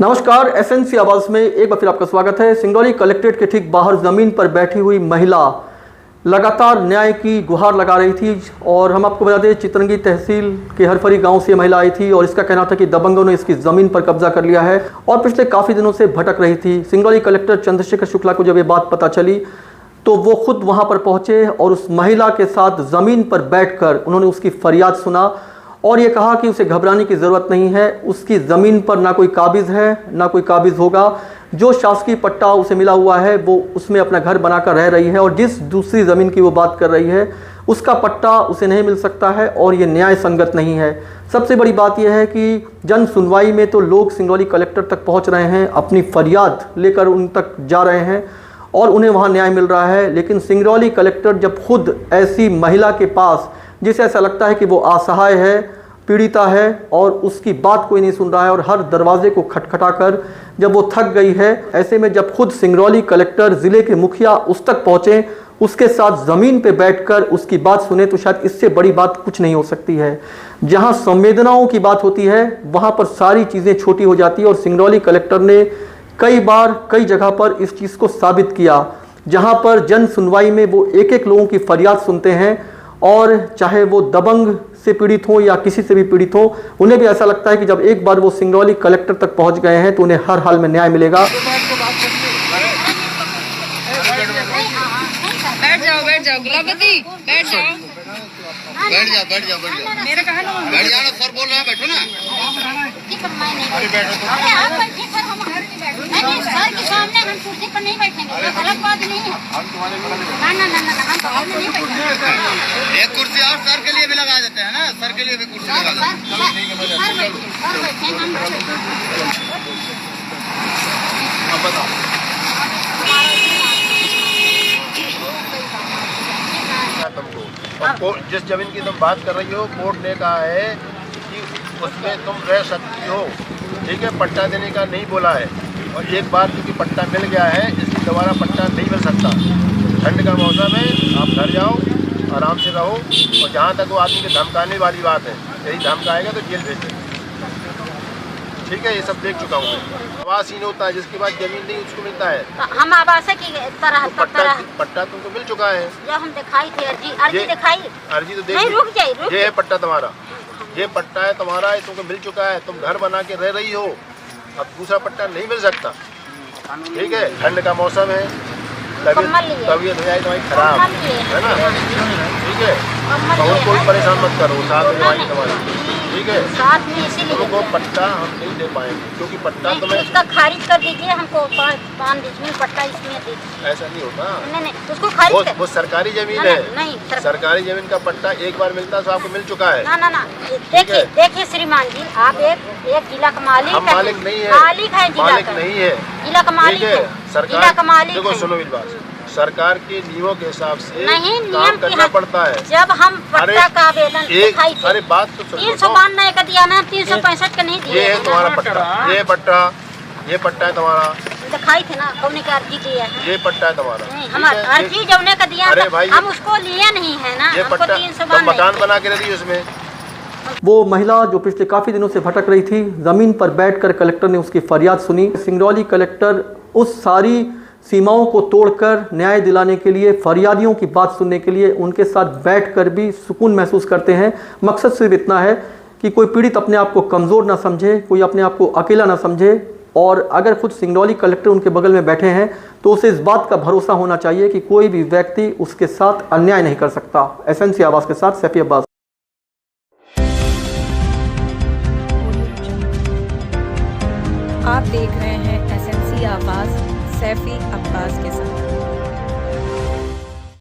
नमस्कार, एसएनसी आवाज में एक बार फिर आपका स्वागत है। सिंगरौली कलेक्ट्रेट के ठीक बाहर जमीन पर बैठी हुई महिला लगातार न्याय की गुहार लगा रही थी और हम आपको बता दें, चितरंगी तहसील के हरफरी गांव से महिला आई थी और इसका कहना था कि दबंगों ने इसकी जमीन पर कब्जा कर लिया है और पिछले काफी दिनों से भटक रही थी। सिंगरौली कलेक्टर चंद्रशेखर शुक्ला को जब ये बात पता चली तो वो खुद वहां पर पहुंचे और उस महिला के साथ जमीन पर बैठकर उन्होंने उसकी फरियाद सुना और ये कहा कि उसे घबराने की ज़रूरत नहीं है, उसकी ज़मीन पर ना कोई काबिज़ है ना कोई काबिज़ होगा। जो शासकीय पट्टा उसे मिला हुआ है वो उसमें अपना घर बनाकर रह रही है और जिस दूसरी ज़मीन की वो बात कर रही है उसका पट्टा उसे नहीं मिल सकता है और ये न्याय संगत नहीं है। सबसे बड़ी बात यह है कि जन सुनवाई में तो लोग सिंगरौली कलेक्टर तक पहुँच रहे हैं, अपनी फरियाद लेकर उन तक जा रहे हैं और उन्हें वहाँ न्याय मिल रहा है। लेकिन सिंगरौली कलेक्टर जब खुद ऐसी महिला के पास, जिसे ऐसा लगता है कि वो असहाय है, पीड़िता है और उसकी बात कोई नहीं सुन रहा है और हर दरवाजे को खटखटाकर जब वो थक गई है, ऐसे में जब खुद सिंगरौली कलेक्टर ज़िले के मुखिया उस तक पहुँचे, उसके साथ ज़मीन पे बैठकर उसकी बात सुने, तो शायद इससे बड़ी बात कुछ नहीं हो सकती है। जहाँ संवेदनाओं की बात होती है वहाँ पर सारी चीज़ें छोटी हो जाती है और सिंगरौली कलेक्टर ने कई बार कई जगह पर इस चीज़ को साबित किया। जहाँ पर जन सुनवाई में वो एक एक लोगों की फरियाद सुनते हैं और चाहे वो दबंग से पीड़ित हो या किसी से भी पीड़ित हो, उन्हें भी ऐसा लगता है कि जब एक बार वो सिंगरौली कलेक्टर तक पहुंच गए हैं तो उन्हें हर हाल में न्याय मिलेगा। बैठ जाओ गुलाबती, बैठ जाओ। मेरा कहा ना, बैठ जाओ ना, सर बोल रहे हैं, बैठो ना। अरे बैठो तो। अरे आप बैठिए सर, हम घर नहीं बैठेंगे। नहीं सर के सामने हम कुर्सी पर नहीं बैठेंगे, ये गलत बात नहीं है। हम तुम्हारे बगल में ना ना ना ना, हम बगल में नहीं बैठेंगे। एक कुर्सी और सर के लिए भी लगा देते हैं ना, सर के लिए भी कुर्सी लगा देते हैं। चलो ठीक है, सर बैठे हम अब बताओ। तुमको जिस जमीन की तुम बात कर रही हो, कोर्ट ने कहा है कि उसमें तुम रह सकती हो, ठीक है, पट्टा देने का नहीं बोला है। और एक बार क्योंकि पट्टा मिल गया है, इसलिए दोबारा पट्टा नहीं मिल सकता। ठंड का मौसम है, आप घर जाओ, आराम से रहो। और जहाँ तक वो आदमी के धमकाने वाली बात है, यही धमकाएगा तो जेल भेज देंगे, ठीक है। ये सब देख चुका हूँ मैं। आवासीन होता है जिसके बाद जमीन नहीं उसको मिलता है। तो हम आवास की तरह तो पट्टा तुमको मिल चुका है। जब हम दिखाई थी अर्जी दिखाई, अर्जी तो देख, नहीं रुक जाइए, ये है पट्टा तुम्हारा, ये पट्टा है तुम्हारा, ये तुमको मिल चुका है, तुम घर बना के रह रही हो। अब दूसरा पट्टा नहीं मिल सकता, ठीक है। ठंड का मौसम है, तबीयत हो जाए तुम्हारी खराब, है ना, ठीक है। और कोई परेशान मत करो, साथ में दवाई तुम्हारी, ठीक है। साथ में इसीलिए तुमको पट्टा हम नहीं दे पाएंगे क्योंकि पट्टा तुम्हें उसका खारिज कर दीजिए, हमको 5 डिसमिल पट्टा इसमें दीजिए। ऐसा नहीं होता। नहीं उसको खारिज कर, वो सरकारी जमीन है। नहीं सरकारी जमीन का पट्टा एक बार मिलता है तो आपको मिल चुका है। ना देखिए श्रीमान जी, आप एक जिला का मालिक हम मालिक नहीं है, मालिक है, मालिक नहीं है, जिला का मालिक है, सरकार का मालिक। देखो सुनो मेरी बात, सरकार के नियमों के हिसाब से नहीं काम करना पड़ता है। जब हम पट्टा का आवेदन दिखाई थे, अरे बात तो सुनो, 392 का दिया ना, 365 का नहीं दिया। ये है तुम्हारा पट्टा, ये पट्टा है तुम्हारा, दिखाई थे ना, कौन का अर्जी दिया है, ये पट्टा है तुम्हारा। नहीं हमारा अर्जी जौने का दिया, अरे भाई हम उसको लिए नहीं है ना, ये हमको पट्टा 392 मकान बना के रही उसमें। वो महिला जो पिछले काफ़ी दिनों से भटक रही थी, ज़मीन पर बैठकर कलेक्टर ने उसकी फरियाद सुनी। सिंगरौली कलेक्टर उस सारी सीमाओं को तोड़कर न्याय दिलाने के लिए, फरियादियों की बात सुनने के लिए उनके साथ बैठकर भी सुकून महसूस करते हैं। मकसद सिर्फ इतना है कि कोई पीड़ित अपने आप को कमज़ोर ना समझे, कोई अपने आप को अकेला ना समझे और अगर खुद सिंगरौली कलेक्टर उनके बगल में बैठे हैं तो उसे इस बात का भरोसा होना चाहिए कि कोई भी व्यक्ति उसके साथ अन्याय नहीं कर सकता। एसएनसी आवाज़ के साथ सैफी अब्बास। आप देख रहे हैं एसएनसी आवाज सैफी अब्बास के साथ।